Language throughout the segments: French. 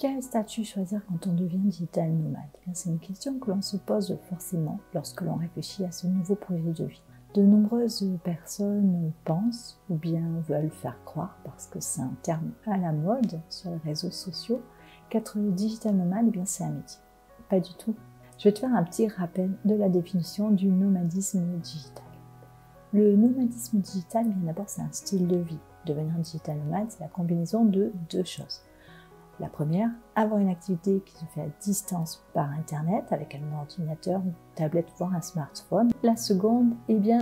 Quel statut choisir quand on devient digital nomade? C'est une question que l'on se pose forcément lorsque l'on réfléchit à ce nouveau projet de vie. De nombreuses personnes pensent ou bien veulent faire croire, parce que c'est un terme à la mode sur les réseaux sociaux, qu'être digital nomade, c'est un métier. Pas du tout. Je vais te faire un petit rappel de la définition du nomadisme digital. Le nomadisme digital, d'abord, c'est un style de vie. Devenir digital nomade, c'est la combinaison de deux choses. La première, avoir une activité qui se fait à distance par Internet avec un ordinateur, une tablette, voire un smartphone. La seconde,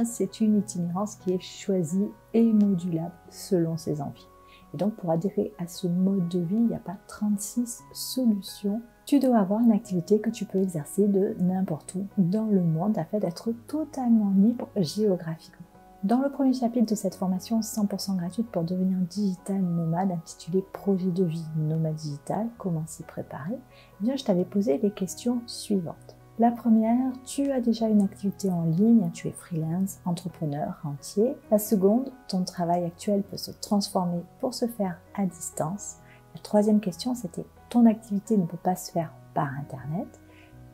c'est une itinérance qui est choisie et modulable selon ses envies. Et donc, pour adhérer à ce mode de vie, il n'y a pas 36 solutions. Tu dois avoir une activité que tu peux exercer de n'importe où dans le monde afin d'être totalement libre géographiquement. Dans le premier chapitre de cette formation 100% gratuite pour devenir digital nomade intitulé Projet de vie nomade digital, comment s'y préparer, je t'avais posé les questions suivantes. La première, tu as déjà une activité en ligne, tu es freelance, entrepreneur, rentier. La seconde, ton travail actuel peut se transformer pour se faire à distance. La troisième question, c'était ton activité ne peut pas se faire par Internet.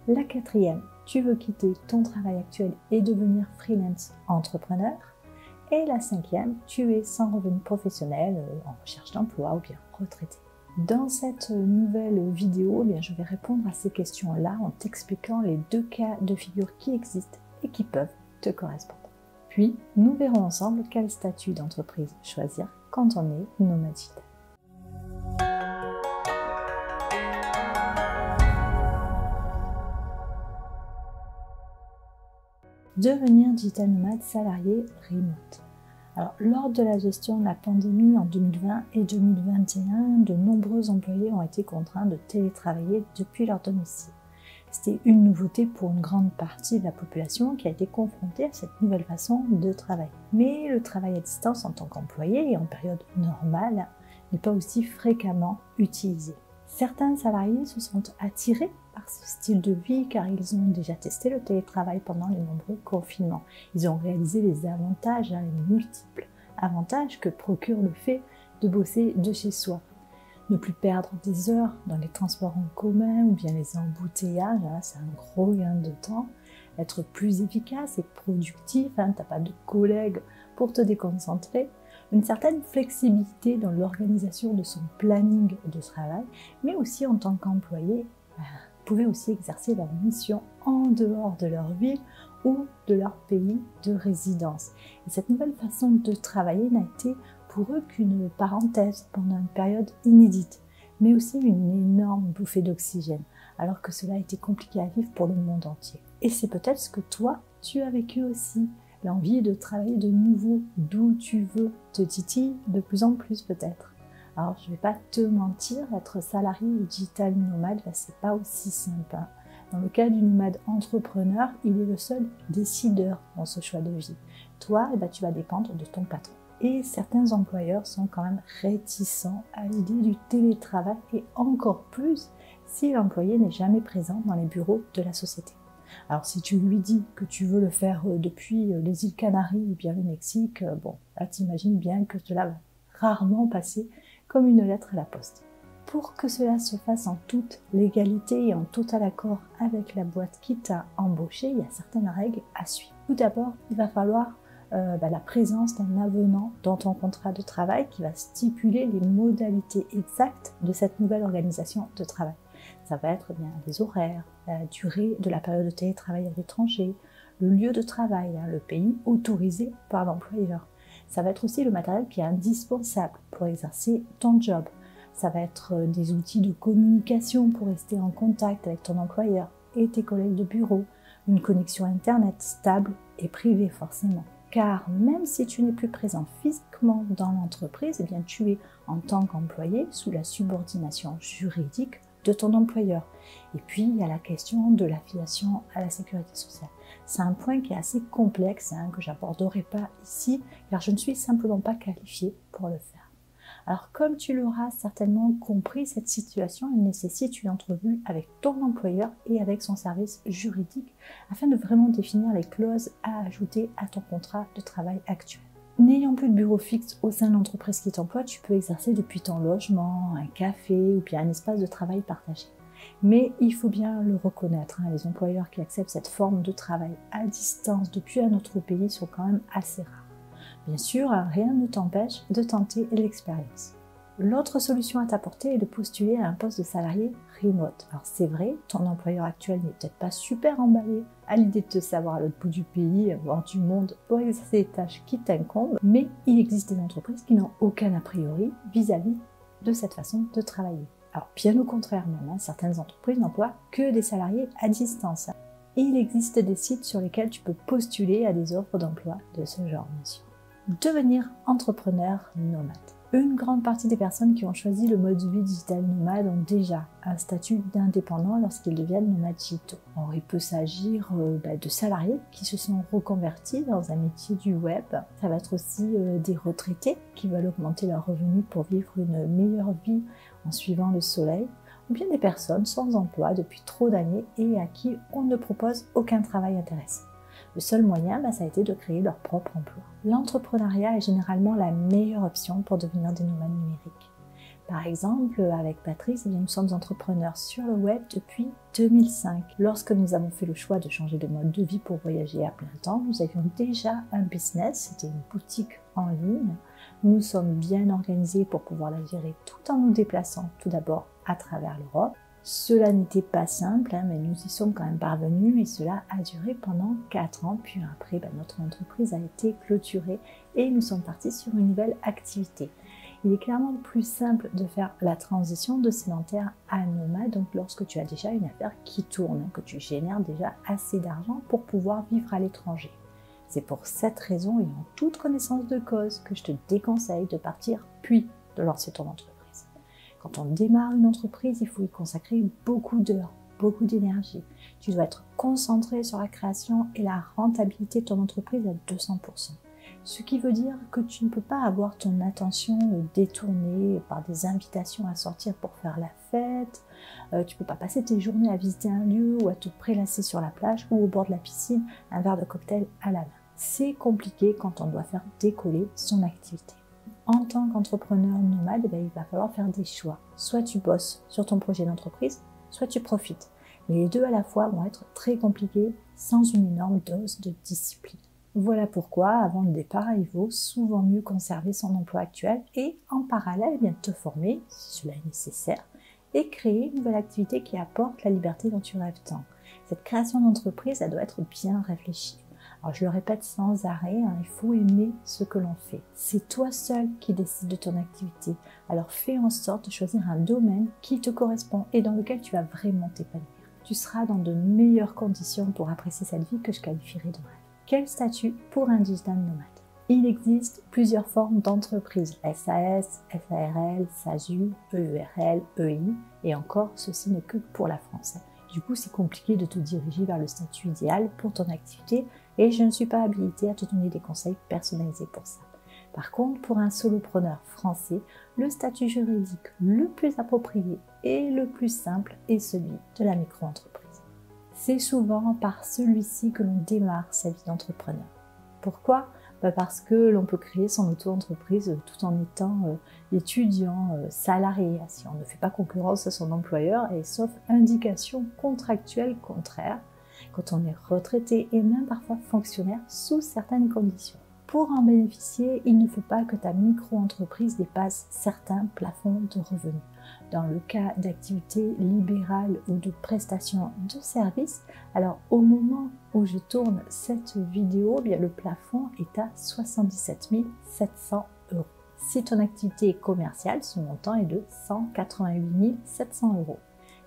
La quatrième, tu veux quitter ton travail actuel et devenir freelance entrepreneur. Et la cinquième, tu es sans revenu professionnel, en recherche d'emploi ou bien retraité. Dans cette nouvelle vidéo, je vais répondre à ces questions-là en t'expliquant les deux cas de figure qui existent et qui peuvent te correspondre. Puis, nous verrons ensemble quel statut d'entreprise choisir quand on est nomade digital. Devenir digital nomade salarié remote. Alors, lors de la gestion de la pandémie en 2020 et 2021, de nombreux employés ont été contraints de télétravailler depuis leur domicile. C'était une nouveauté pour une grande partie de la population qui a été confrontée à cette nouvelle façon de travailler. Mais le travail à distance en tant qu'employé et en période normale n'est pas aussi fréquemment utilisé. Certains salariés se sont attirés par ce style de vie car ils ont déjà testé le télétravail pendant les nombreux confinements. Ils ont réalisé les avantages, les multiples avantages que procure le fait de bosser de chez soi. Ne plus perdre des heures dans les transports en commun ou bien les embouteillages, c'est un gros gain de temps. Être plus efficace et productif, t'as pas de collègues pour te déconcentrer. Une certaine flexibilité dans l'organisation de son planning de travail, mais aussi en tant qu'employé, pouvaient aussi exercer leur mission en dehors de leur ville ou de leur pays de résidence. Et cette nouvelle façon de travailler n'a été pour eux qu'une parenthèse pendant une période inédite, mais aussi une énorme bouffée d'oxygène, alors que cela a été compliqué à vivre pour le monde entier. Et c'est peut-être ce que toi, tu as vécu aussi. L'envie de travailler de nouveau, d'où tu veux, te titille de plus en plus peut-être. Alors je ne vais pas te mentir, être salarié ou digital nomade, c'est pas aussi simple. Dans le cas du nomade entrepreneur, il est le seul décideur dans ce choix de vie. Toi, tu vas dépendre de ton patron. Et certains employeurs sont quand même réticents à l'idée du télétravail et encore plus si l'employé n'est jamais présent dans les bureaux de la société. Alors si tu lui dis que tu veux le faire depuis les îles Canaries ou bien le Mexique, là t'imagines bien que cela va rarement passer comme une lettre à la poste. Pour que cela se fasse en toute légalité et en total accord avec la boîte qui t'a embauché, il y a certaines règles à suivre. Tout d'abord, il va falloir la présence d'un avenant dans ton contrat de travail qui va stipuler les modalités exactes de cette nouvelle organisation de travail. Ça va être les horaires, la durée de la période de télétravail à l'étranger, le lieu de travail, le pays autorisé par l'employeur. Ça va être aussi le matériel qui est indispensable pour exercer ton job. Ça va être des outils de communication pour rester en contact avec ton employeur et tes collègues de bureau, une connexion Internet stable et privée forcément. Car même si tu n'es plus présent physiquement dans l'entreprise, tu es en tant qu'employé sous la subordination juridique de ton employeur. Et puis, il y a la question de l'affiliation à la sécurité sociale. C'est un point qui est assez complexe, que j'aborderai pas ici, car je ne suis simplement pas qualifiée pour le faire. Alors, comme tu l'auras certainement compris, cette situation elle nécessite une entrevue avec ton employeur et avec son service juridique, afin de vraiment définir les clauses à ajouter à ton contrat de travail actuel. N'ayant n'ayant plus de bureau fixe au sein de l'entreprise qui t'emploie, tu peux exercer depuis ton logement, un café ou bien un espace de travail partagé. Mais il faut bien le reconnaître, les employeurs qui acceptent cette forme de travail à distance depuis un autre pays sont quand même assez rares. Bien sûr, rien ne t'empêche de tenter l'expérience. L'autre solution à t'apporter est de postuler à un poste de salarié remote. Alors c'est vrai, ton employeur actuel n'est peut-être pas super emballé à l'idée de te savoir à l'autre bout du pays, voire du monde, pour exercer les tâches qui t'incombent, mais il existe des entreprises qui n'ont aucun a priori vis-à-vis de cette façon de travailler. Alors bien au contraire même, certaines entreprises n'emploient que des salariés à distance. Et il existe des sites sur lesquels tu peux postuler à des offres d'emploi de ce genre, bien sûr. Devenir entrepreneur nomade. Une grande partie des personnes qui ont choisi le mode de vie digital nomade ont déjà un statut d'indépendant lorsqu'ils deviennent nomades digitaux. Alors, il peut s'agir de salariés qui se sont reconvertis dans un métier du web. Ça va être aussi des retraités qui veulent augmenter leurs revenus pour vivre une meilleure vie en suivant le soleil. Ou bien des personnes sans emploi depuis trop d'années et à qui on ne propose aucun travail intéressant. Le seul moyen, ça a été de créer leur propre emploi. L'entrepreneuriat est généralement la meilleure option pour devenir des nomades numériques. Par exemple, avec Patrice, nous sommes entrepreneurs sur le web depuis 2005. Lorsque nous avons fait le choix de changer de mode de vie pour voyager à plein temps, nous avions déjà un business, c'était une boutique en ligne. Nous sommes bien organisés pour pouvoir la gérer tout en nous déplaçant tout d'abord à travers l'Europe. Cela n'était pas simple, mais nous y sommes quand même parvenus et cela a duré pendant 4 ans. Puis après, notre entreprise a été clôturée et nous sommes partis sur une nouvelle activité. Il est clairement plus simple de faire la transition de sédentaire à nomade, donc lorsque tu as déjà une affaire qui tourne, que tu génères déjà assez d'argent pour pouvoir vivre à l'étranger. C'est pour cette raison et en toute connaissance de cause que je te déconseille de partir puis de lancer ton entreprise. Quand on démarre une entreprise, il faut y consacrer beaucoup d'heures, beaucoup d'énergie. Tu dois être concentré sur la création et la rentabilité de ton entreprise à 200%. Ce qui veut dire que tu ne peux pas avoir ton attention détournée par des invitations à sortir pour faire la fête. Tu ne peux pas passer tes journées à visiter un lieu ou à te prélasser sur la plage ou au bord de la piscine, un verre de cocktail à la main. C'est compliqué quand on doit faire décoller son activité. En tant qu'entrepreneur nomade, il va falloir faire des choix. Soit tu bosses sur ton projet d'entreprise, soit tu profites. Mais les deux à la fois vont être très compliqués sans une énorme dose de discipline. Voilà pourquoi, avant le départ, il vaut souvent mieux conserver son emploi actuel et en parallèle, te former, si cela est nécessaire, et créer une nouvelle activité qui apporte la liberté dont tu rêves tant. Cette création d'entreprise, elle doit être bien réfléchie. Alors je le répète sans arrêt, il faut aimer ce que l'on fait. C'est toi seul qui décides de ton activité. Alors fais en sorte de choisir un domaine qui te correspond et dans lequel tu vas vraiment t'épanouir. Tu seras dans de meilleures conditions pour apprécier cette vie que je qualifierais de rêve. Quel statut pour un digital nomade? Il existe plusieurs formes d'entreprises, SAS, SARL, SASU, EURL, EI, et encore, ceci n'est que pour la France. Du coup, c'est compliqué de te diriger vers le statut idéal pour ton activité et je ne suis pas habilitée à te donner des conseils personnalisés pour ça. Par contre, pour un solopreneur français, le statut juridique le plus approprié et le plus simple est celui de la micro-entreprise. C'est souvent par celui-ci que l'on démarre sa vie d'entrepreneur. Pourquoi ? Parce que l'on peut créer son auto-entreprise tout en étant étudiant, salarié, si on ne fait pas concurrence à son employeur et sauf indication contractuelle contraire, quand on est retraité et même parfois fonctionnaire sous certaines conditions. Pour en bénéficier, il ne faut pas que ta micro-entreprise dépasse certains plafonds de revenus. Dans le cas d'activités libérales ou de prestations de services, alors au moment où je tourne cette vidéo, le plafond est à 77 700 €. Si ton activité est commerciale, ce montant est de 188 700 €.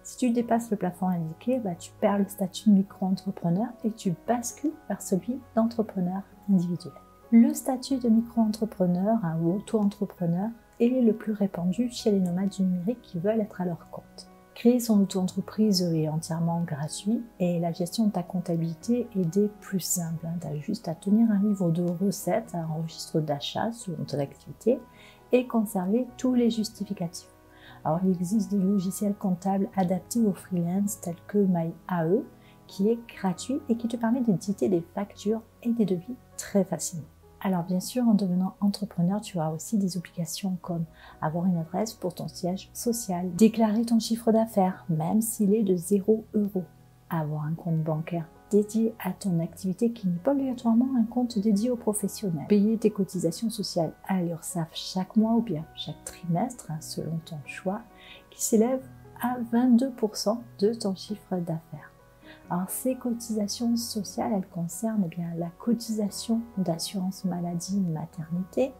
Si tu dépasses le plafond indiqué, tu perds le statut de micro-entrepreneur et tu bascules vers celui d'entrepreneur individuel. Le statut de micro-entrepreneur ou auto-entrepreneur est le plus répandu chez les nomades du numérique qui veulent être à leur compte. Créer son auto-entreprise est entièrement gratuit et la gestion de ta comptabilité est des plus simples. Tu as juste à tenir un livre de recettes, un registre d'achat selon ton activité et conserver tous les justificatifs. Alors il existe des logiciels comptables adaptés aux freelance tels que MyAE qui est gratuit et qui te permet d'éditer des factures et des devis très facilement. Alors bien sûr, en devenant entrepreneur, tu as aussi des obligations comme avoir une adresse pour ton siège social, déclarer ton chiffre d'affaires, même s'il est de 0 €, avoir un compte bancaire dédié à ton activité qui n'est pas obligatoirement un compte dédié aux professionnels, payer tes cotisations sociales à l'URSSAF chaque mois ou bien chaque trimestre, selon ton choix, qui s'élève à 22% de ton chiffre d'affaires. Alors ces cotisations sociales, elles concernent bien la cotisation d'assurance maladie maternité,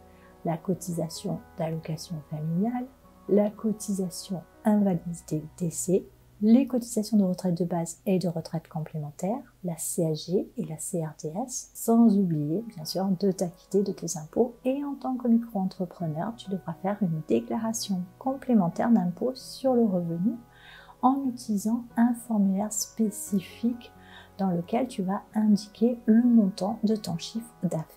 la cotisation d'allocation familiale, la cotisation invalidité décès, les cotisations de retraite de base et de retraite complémentaire, la CSG et la CRDS, sans oublier bien sûr de t'acquitter de tes impôts. Et en tant que micro-entrepreneur, tu devras faire une déclaration complémentaire d'impôt sur le revenu en utilisant un formulaire spécifique dans lequel tu vas indiquer le montant de ton chiffre d'affaires.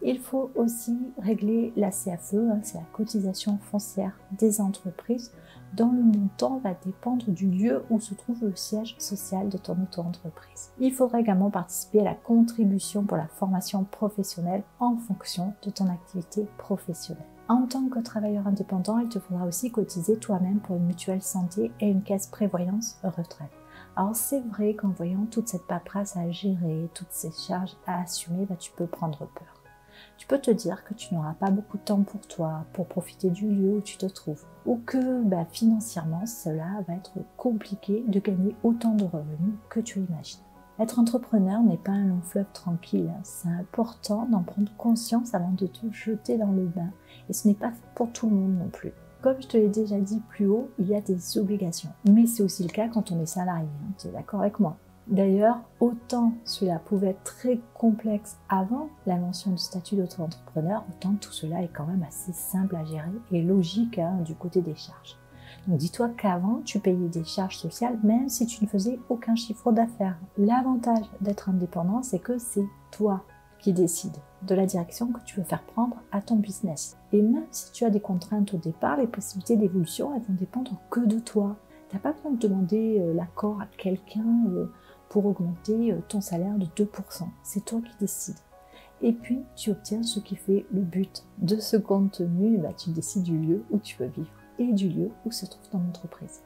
Il faut aussi régler la CFE, c'est la cotisation foncière des entreprises, dont le montant va dépendre du lieu où se trouve le siège social de ton auto-entreprise. Il faudra également participer à la contribution pour la formation professionnelle en fonction de ton activité professionnelle. En tant que travailleur indépendant, il te faudra aussi cotiser toi-même pour une mutuelle santé et une caisse prévoyance retraite. Alors c'est vrai qu'en voyant toute cette paperasse à gérer, toutes ces charges à assumer, tu peux prendre peur. Tu peux te dire que tu n'auras pas beaucoup de temps pour toi, pour profiter du lieu où tu te trouves, ou que financièrement, cela va être compliqué de gagner autant de revenus que tu imagines. Être entrepreneur n'est pas un long fleuve tranquille, c'est important d'en prendre conscience avant de te jeter dans le bain, et ce n'est pas pour tout le monde non plus. Comme je te l'ai déjà dit plus haut, il y a des obligations, mais c'est aussi le cas quand on est salarié, tu es d'accord avec moi? D'ailleurs, autant cela pouvait être très complexe avant la mention du statut d'auto-entrepreneur, autant tout cela est quand même assez simple à gérer et logique du côté des charges. Donc dis-toi qu'avant, tu payais des charges sociales même si tu ne faisais aucun chiffre d'affaires. L'avantage d'être indépendant, c'est que c'est toi qui décides de la direction que tu veux faire prendre à ton business. Et même si tu as des contraintes au départ, les possibilités d'évolution, elles vont dépendre que de toi. Tu n'as pas besoin de demander l'accord à quelqu'un pour augmenter ton salaire de 2%. C'est toi qui décides. Et puis, tu obtiens ce qui fait le but de ce contenu. Tu décides du lieu où tu veux vivre et du lieu où se trouve ton entreprise.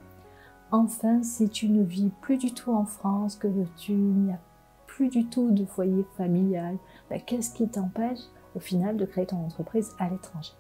Enfin, si tu ne vis plus du tout en France, que tu n'y as plus du tout de foyer familial, qu'est-ce qui t'empêche au final de créer ton entreprise à l'étranger?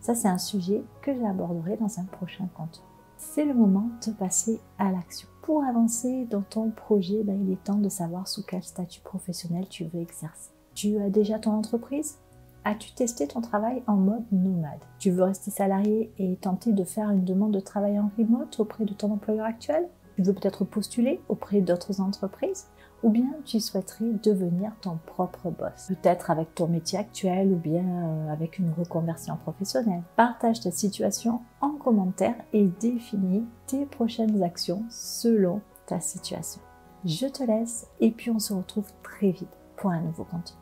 Ça, c'est un sujet que j'aborderai dans un prochain contenu. C'est le moment de passer à l'action. Pour avancer dans ton projet, il est temps de savoir sous quel statut professionnel tu veux exercer. Tu as déjà ton entreprise? As-tu testé ton travail en mode nomade? Tu veux rester salarié et tenter de faire une demande de travail en remote auprès de ton employeur actuel? Tu veux peut-être postuler auprès d'autres entreprises? Ou bien tu souhaiterais devenir ton propre boss, peut-être avec ton métier actuel ou bien avec une reconversion professionnelle. Partage ta situation en commentaire et définis tes prochaines actions selon ta situation. Je te laisse et puis on se retrouve très vite pour un nouveau contenu.